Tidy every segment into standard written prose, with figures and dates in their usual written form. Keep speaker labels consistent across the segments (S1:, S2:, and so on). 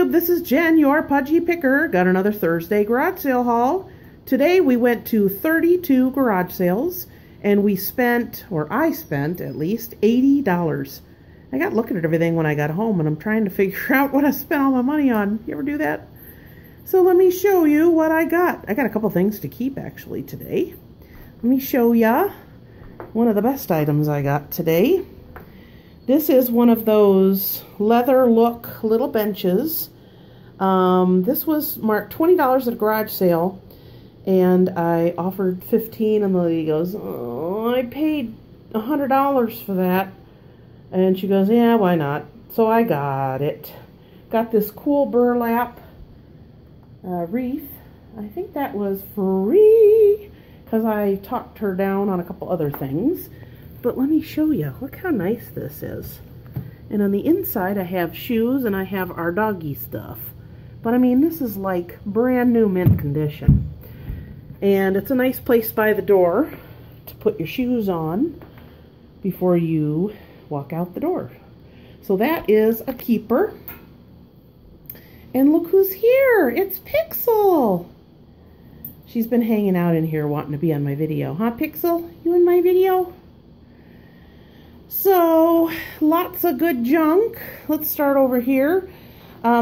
S1: YouTube, this is Jen, your Pudgy Picker. Got another Thursday garage sale haul. Today we went to 32 garage sales and we spent, or I spent at least, $80. I got looking at everything when I got home and I'm trying to figure out what I spent all my money on. You ever do that? So let me show you what I got. I got a couple things to keep actually today. Let me show ya one of the best items I got today. This is one of those leather look little benches. This was marked $20 at a garage sale, and I offered $15, and the lady goes, "Oh, I paid $100 for that." And she goes, "Yeah, why not?" So I got it. Got this cool burlap wreath. I think that was free because I talked her down on a couple other things. But let me show you. Look how nice this is. And on the inside I have shoes and I have our doggy stuff. But I mean, this is like brand new mint condition. And it's a nice place by the door to put your shoes on before you walk out the door. So that is a keeper. And look who's here. It's Pixel. She's been hanging out in here wanting to be on my video. Huh, Pixel? You in my video? So, lots of good junk. Let's start over here.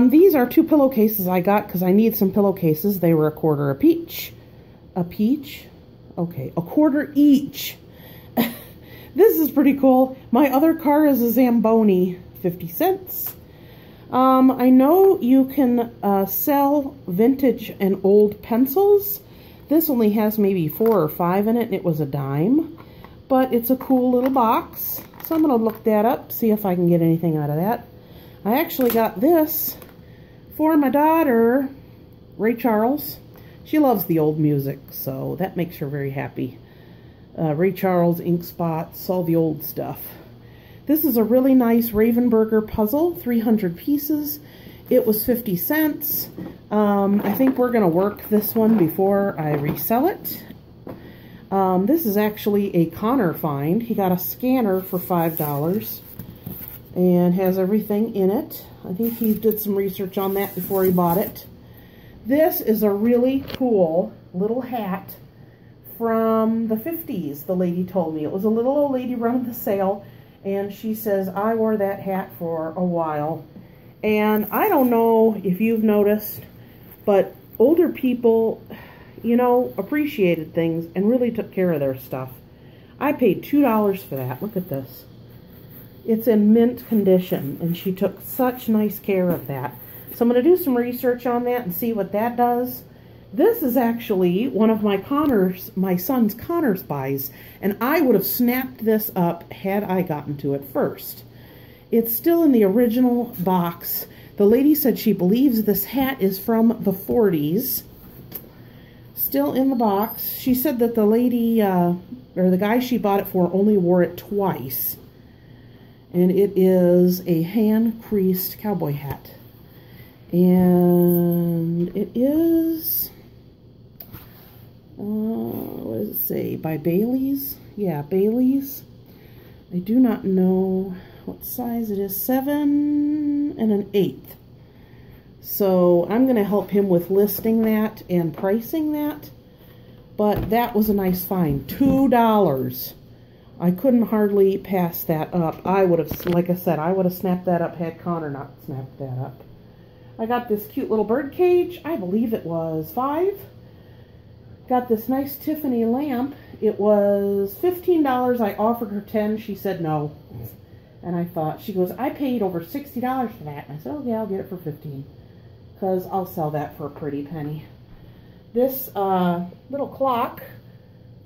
S1: These are two pillowcases I got because I need some pillowcases. They were a quarter a peach. A peach? Okay, a quarter each. This is pretty cool. My other car is a Zamboni, 50 cents. I know you can sell vintage and old pencils. This only has maybe 4 or 5 in it, and it was a dime. But it's a cool little box. So I'm going to look that up, see if I can get anything out of that. I actually got this for my daughter, Ray Charles. She loves the old music, so that makes her very happy. Ray Charles, Ink Spots, all the old stuff. This is a really nice Ravenberger puzzle, 300 pieces. It was 50 cents. I think we're going to work this one before I resell it. This is actually a Connor find. He got a scanner for $5 and has everything in it. I think he did some research on that before he bought it. This is a really cool little hat from the 50s, the lady told me. It was a little old lady running the sale, and she says, "I wore that hat for a while." And I don't know if you've noticed, but older people, you know, appreciated things and really took care of their stuff. I paid $2 for that. Look at this. It's in mint condition, and she took such nice care of that. So I'm going to do some research on that and see what that does. This is actually one of my son's Connors buys, and I would have snapped this up had I gotten to it first. It's still in the original box. The lady said she believes this hat is from the 40s. Still in the box. She said that the lady, or the guy she bought it for, only wore it twice. And it is a hand-creased cowboy hat. And it is, what does it say? By Bailey's? Yeah, Bailey's. I do not know what size it is. 7 1/8. So I'm going to help him with listing that and pricing that. But that was a nice find. $2. I couldn't hardly pass that up. I would have, like I said, I would have snapped that up had Connor not snapped that up. I got this cute little bird cage. I believe it was $5. Got this nice Tiffany lamp. It was $15. I offered her $10. She said no. And I thought, she goes, "I paid over $60 for that." And I said, "Okay, I'll get it for $15. Because I'll sell that for a pretty penny." This little clock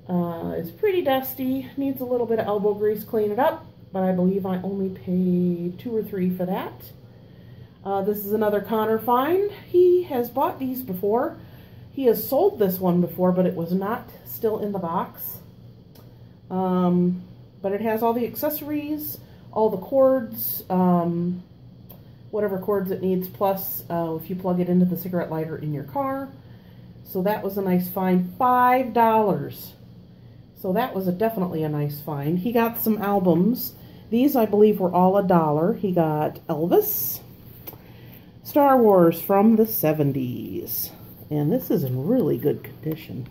S1: is pretty dusty. Needs a little bit of elbow grease, clean it up. But I believe I only paid $2 or $3 for that. This is another Connor find. He has bought these before. He has sold this one before, but it was not still in the box. But it has all the accessories, all the cords, whatever cords it needs, plus if you plug it into the cigarette lighter in your car. So that was a nice find. $5. So that was definitely a nice find. He got some albums. These, I believe, were all $1. He got Elvis, Star Wars from the 70s. And this is in really good condition.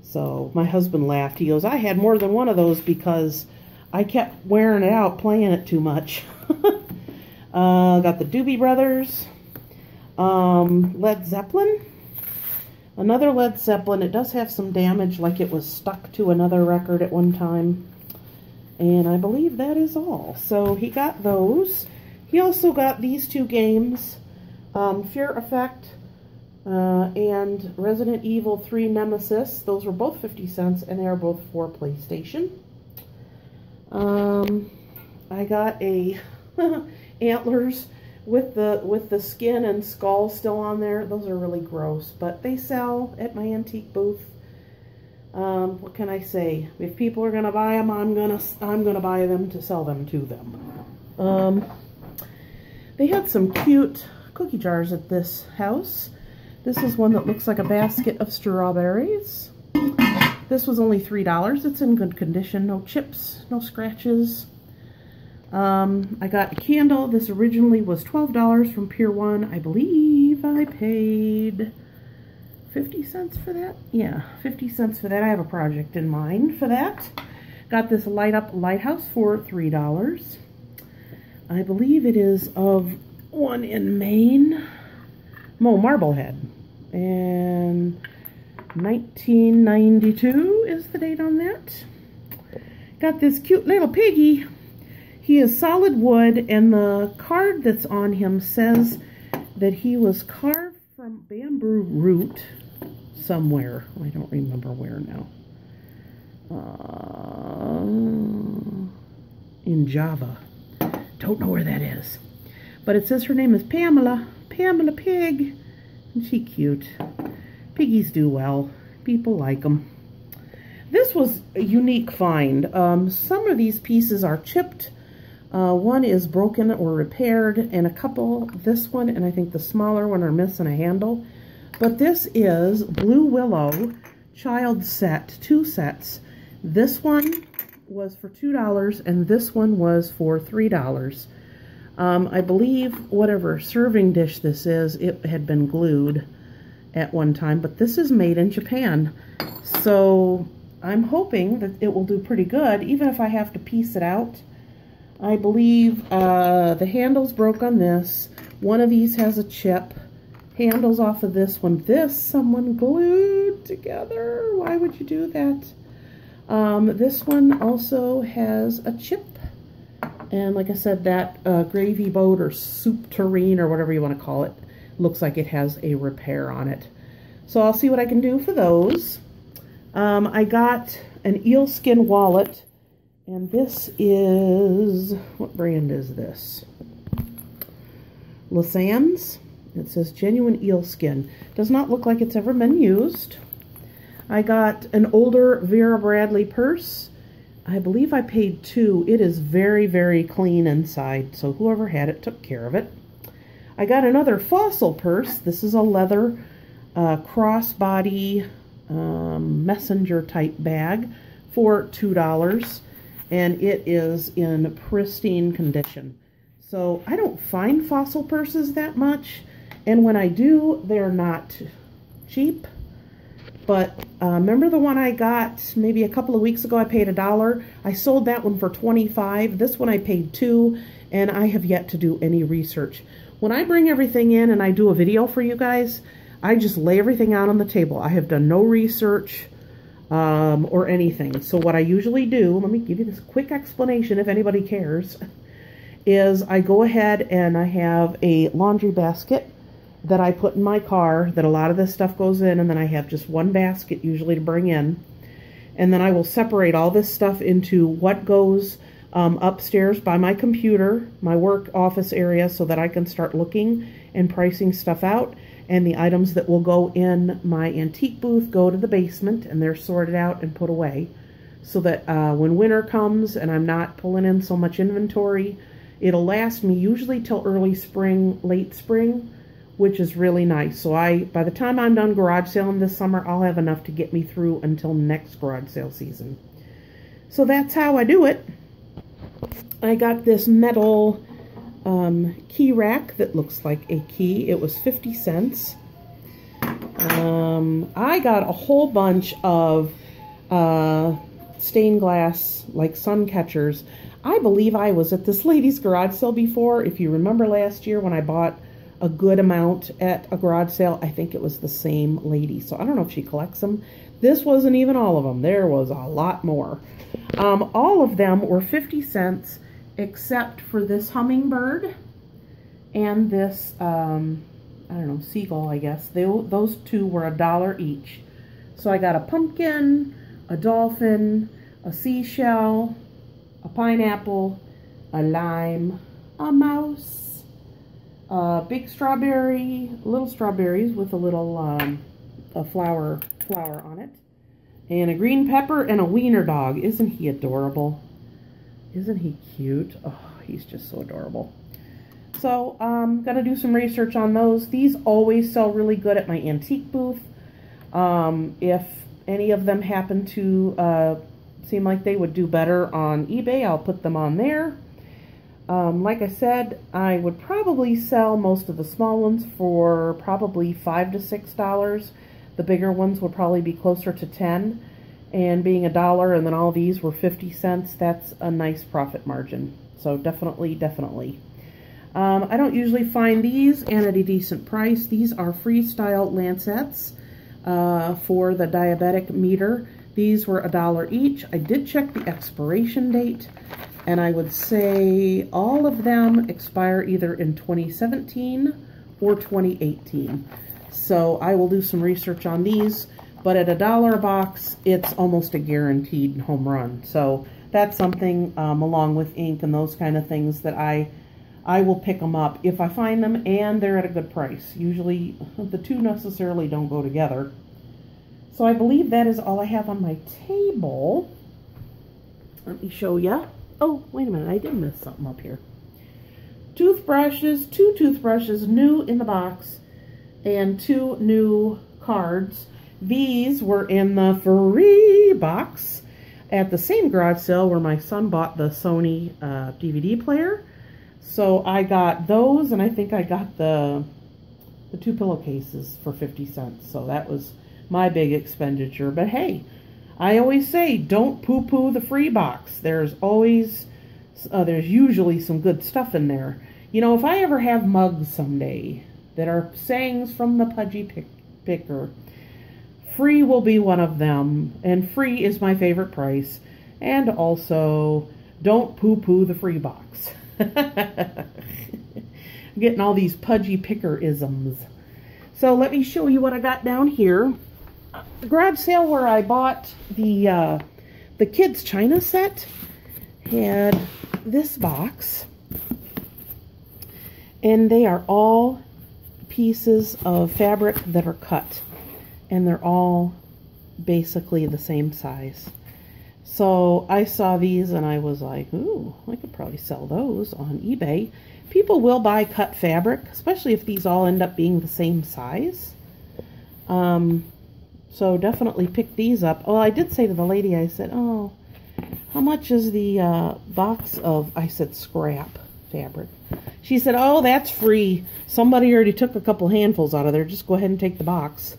S1: So my husband laughed. He goes, I had more than one of those because I kept wearing it out playing it too much. Got the Doobie Brothers. Led Zeppelin. Another Led Zeppelin. It does have some damage, like it was stuck to another record at one time. And I believe that is all. So he got those. He also got these two games, Fear Effect and Resident Evil 3 Nemesis. Those were both 50 cents, and they are both for PlayStation. I got a antlers with the skin and skull still on there. Those are really gross, but they sell at my antique booth. What can I say? If people are gonna buy them, I'm gonna buy them to sell them to them. They had some cute cookie jars at this house. This is one that looks like a basket of strawberries. This was only $3. It's in good condition. No chips, no scratches. I got a candle. This originally was $12 from Pier 1. I believe I paid 50 cents for that. Yeah, 50 cents for that. I have a project in mind for that. Got this light up lighthouse for $3. I believe it is of one in Maine. Marblehead. And 1992 is the date on that. Got this cute little piggy. He is solid wood, and the card that's on him says that he was carved from bamboo root somewhere. I don't remember where now. In Java. Don't know where that is. But it says her name is Pamela. Pamela Pig. Isn't she cute? Piggies do well. People like them. This was a unique find. Some of these pieces are chipped. One is broken or repaired, and a couple, this one and I think the smaller one, are missing a handle. But this is Blue Willow child set, 2 sets. This one was for $2 and this one was for $3. I believe whatever serving dish this is, it had been glued at one time, but this is made in Japan. So I'm hoping that it will do pretty good, even if I have to piece it out. I believe the handle's broke on this. One of these has a chip. Handles off of this one. This someone glued together. Why would you do that? This one also has a chip. And like I said, that gravy boat or soup tureen or whatever you want to call it, looks like it has a repair on it. So I'll see what I can do for those. I got an eel skin wallet. And this is, what brand is this? Lasan's. It says genuine eel skin. Does not look like it's ever been used. I got an older Vera Bradley purse. I believe I paid $2. It is very, very clean inside, so whoever had it took care of it. I got another Fossil purse. This is a leather crossbody messenger type bag for $2. And it is in pristine condition. So I don't find Fossil purses that much, and when I do, they're not cheap. But remember the one I got maybe a couple of weeks ago? I paid $1. I sold that one for $25. This one I paid $2, and I have yet to do any research. When I bring everything in and I do a video for you guys, I just lay everything out on the table. I have done no research or anything. So what I usually do, let me give you this quick explanation if anybody cares, is I go ahead and I have a laundry basket that I put in my car that a lot of this stuff goes in, and then I have just one basket usually to bring in. And then I will separate all this stuff into what goes upstairs by my computer, my work office area, so that I can start looking and pricing stuff out. And the items that will go in my antique booth go to the basement, and they're sorted out and put away. So that when winter comes and I'm not pulling in so much inventory, it'll last me usually till early spring, late spring, which is really nice. So by the time I'm done garage sailing this summer, I'll have enough to get me through until next garage sale season. So that's how I do it. I got this metal key rack that looks like a key. It was 50 cents. I got a whole bunch of stained glass, like sun catchers. I believe I was at this lady's garage sale before. If you remember last year when I bought a good amount at a garage sale, I think it was the same lady. So I don't know if she collects them. This wasn't even all of them. There was a lot more. All of them were 50 cents except for this hummingbird and this, I don't know, seagull, I guess. Those two were $1 each. So I got a pumpkin, a dolphin, a seashell, a pineapple, a lime, a mouse, a big strawberry, little strawberries with a little a flower on it, and a green pepper and a wiener dog. Isn't he adorable? Isn't he cute? Oh, he's just so adorable. So I'm gonna do some research on those. These always sell really good at my antique booth. If any of them happen to seem like they would do better on eBay, I'll put them on there. Like I said, I would probably sell most of the small ones for probably $5 to $6. The bigger ones would probably be closer to 10. And being $1 and then all these were 50 cents, that's a nice profit margin. So definitely, definitely. I don't usually find these and at a decent price. These are freestyle lancets for the diabetic meter. These were $1 each. I did check the expiration date, and I would say all of them expire either in 2017 or 2018. So I will do some research on these, but at $1 a box, it's almost a guaranteed home run. So that's something along with ink and those kind of things that I will pick them up if I find them and they're at a good price. Usually the two necessarily don't go together. So I believe that is all I have on my table. Let me show you. Oh, wait a minute. I did miss something up here. Toothbrushes, 2 toothbrushes, new in the box, and 2 new cards. These were in the free box at the same garage sale where my son bought the Sony DVD player. So I got those, and I think I got the 2 pillowcases for 50 cents. So that was my big expenditure. But hey, I always say don't poo-poo the free box. There's always, there's usually some good stuff in there. You know, if I ever have mugs someday that are sayings from the Pudgy Picker, free will be one of them. And free is my favorite price. And also, don't poo-poo the free box. I'm getting all these Pudgy Picker-isms. So let me show you what I got down here. The garage sale where I bought the kids' china set had this box, and they are all pieces of fabric that are cut, and they're all basically the same size. So I saw these and I was like, ooh, I could probably sell those on eBay. People will buy cut fabric, especially if these all end up being the same size. So definitely pick these up. Oh, I did say to the lady, I said, oh, how much is the box of, I said, scrap fabric? She said, oh, that's free. Somebody already took a couple handfuls out of there. Just go ahead and take the box.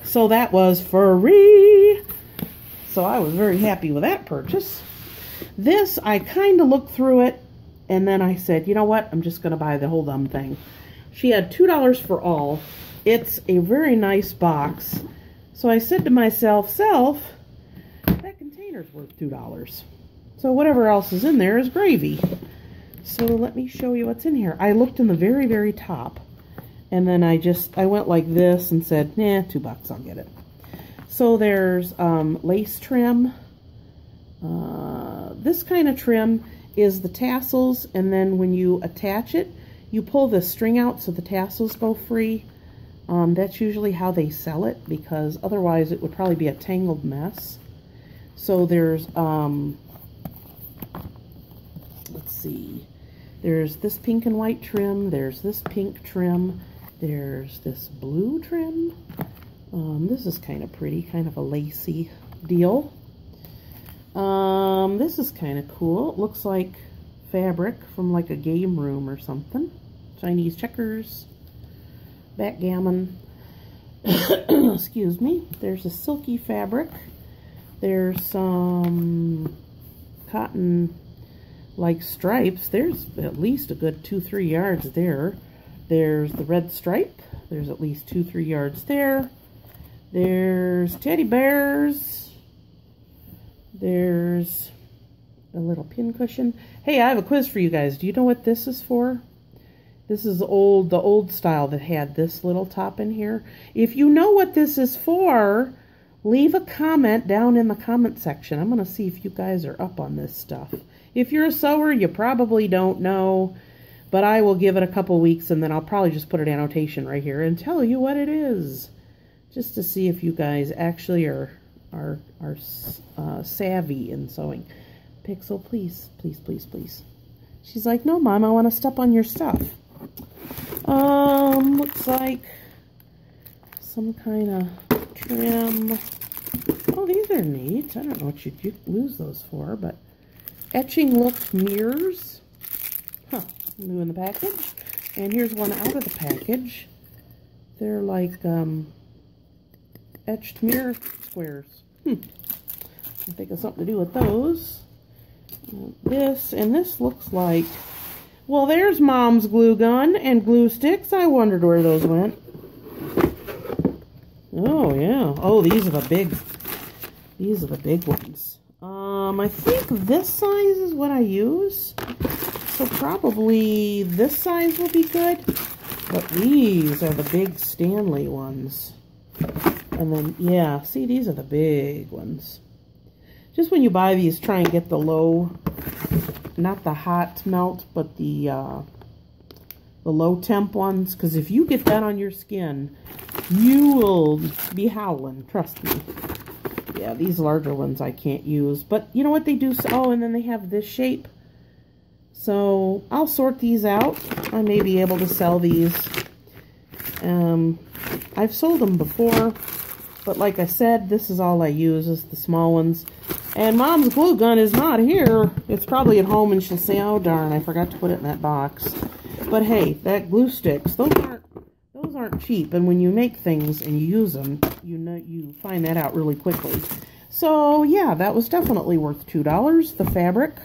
S1: So that was free. So I was very happy with that purchase. This, I kind of looked through it, and then I said, you know what? I'm just going to buy the whole dumb thing. She had $2 for all. It's a very nice box. So I said to myself, that container's worth $2. So whatever else is in there is gravy. So let me show you what's in here. I looked in the very, very top. And then I went like this and said, nah, $2, I'll get it. So there's lace trim. This kind of trim is the tassels, and then when you attach it, you pull the string out so the tassels go free. That's usually how they sell it, because otherwise it would probably be a tangled mess. So there's, let's see, there's this pink and white trim, there's this pink trim, there's this blue trim. This is kind of pretty, kind of a lacy deal. This is kind of cool. It looks like fabric from like a game room or something. Chinese checkers, backgammon. Excuse me. There's a silky fabric. There's some cotton like stripes. There's at least a good 2-3 yards there. There's the red stripe. There's at least 2-3 yards there. There's teddy bears. There's a little pin cushion. Hey, I have a quiz for you guys. Do you know what this is for? This is the old style that had this little top in here. If you know what this is for, leave a comment down in the comment section. I'm going to see if you guys are up on this stuff. If you're a sewer, you probably don't know, but I will give it a couple weeks and then I'll probably just put an annotation right here and tell you what it is, just to see if you guys actually are savvy in sewing. Pixel, please, please, please, please. She's like, no, Mom, I want to step on your stuff. Looks like some kind of trim. Oh, these are neat. I don't know what you'd lose those for, but etching looked mirrors. Huh, new in the package. And here's one out of the package. They're like etched mirror squares. I think it's something to do with those. This, and this looks like, well, there's Mom's glue gun and glue sticks. I wondered where those went. Oh, yeah. Oh, these are the big ones. I think this size is what I use. So probably this size will be good. But these are the big Stanley ones. And then, yeah, see, these are the big ones. Just when you buy these, try and get the low, not the hot melt, but the low temp ones. Because if you get that on your skin, you will be howling, trust me. Yeah, these larger ones I can't use. But you know what they do? Oh, and then they have this shape. So I'll sort these out. I may be able to sell these. I've sold them before. But like I said, this is all I use, is the small ones. And Mom's glue gun is not here. It's probably at home and she'll say, oh darn, I forgot to put it in that box. But hey, that glue sticks, those aren't cheap. And when you make things and you use them, you find that out really quickly. So yeah, that was definitely worth $2. The fabric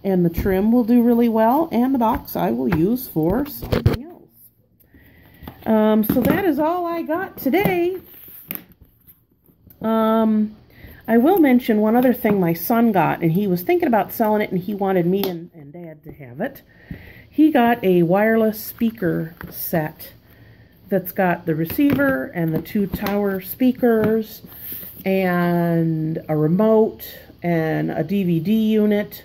S1: and the trim will do really well. And the box I will use for something else. So that is all I got today. I will mention one other thing my son got, and he was thinking about selling it, and he wanted me and Dad to have it. He got a wireless speaker set that's got the receiver and the 2 tower speakers and a remote and a DVD unit.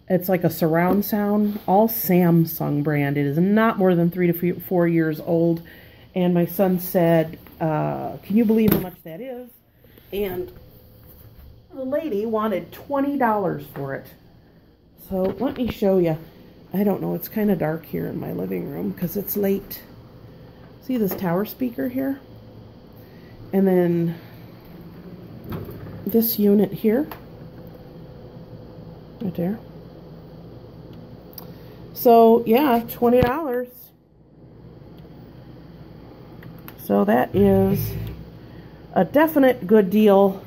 S1: It's like a surround sound, all Samsung brand. It is not more than 3 to 4 years old. And my son said, can you believe how much that is? And the lady wanted $20 for it. So let me show you. I don't know, it's kind of dark here in my living room because it's late. See this tower speaker here? And then this unit here. Right there. So yeah, $20. So that is a definite good deal.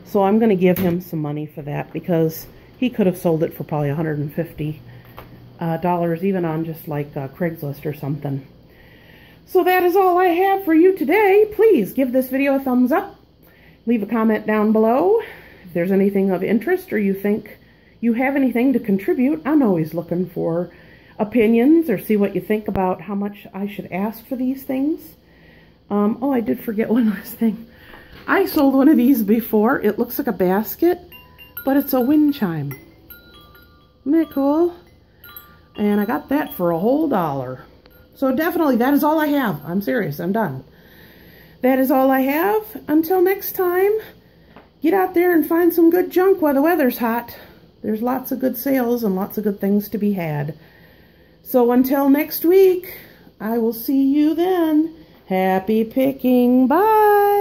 S1: So I'm going to give him some money for that because he could have sold it for probably $150, even on just like Craigslist or something. So that is all I have for you today. Please give this video a thumbs up. Leave a comment down below. If there's anything of interest or you think you have anything to contribute, I'm always looking for opinions or see what you think about how much I should ask for these things. Oh, I did forget one last thing. I sold one of these before. It looks like a basket, but it's a wind chime. Isn't that cool? And I got that for a whole $1. So definitely, that is all I have. I'm serious. I'm done. That is all I have. Until next time, get out there and find some good junk while the weather's hot. There's lots of good sales and lots of good things to be had. So until next week, I will see you then. Happy picking. Bye.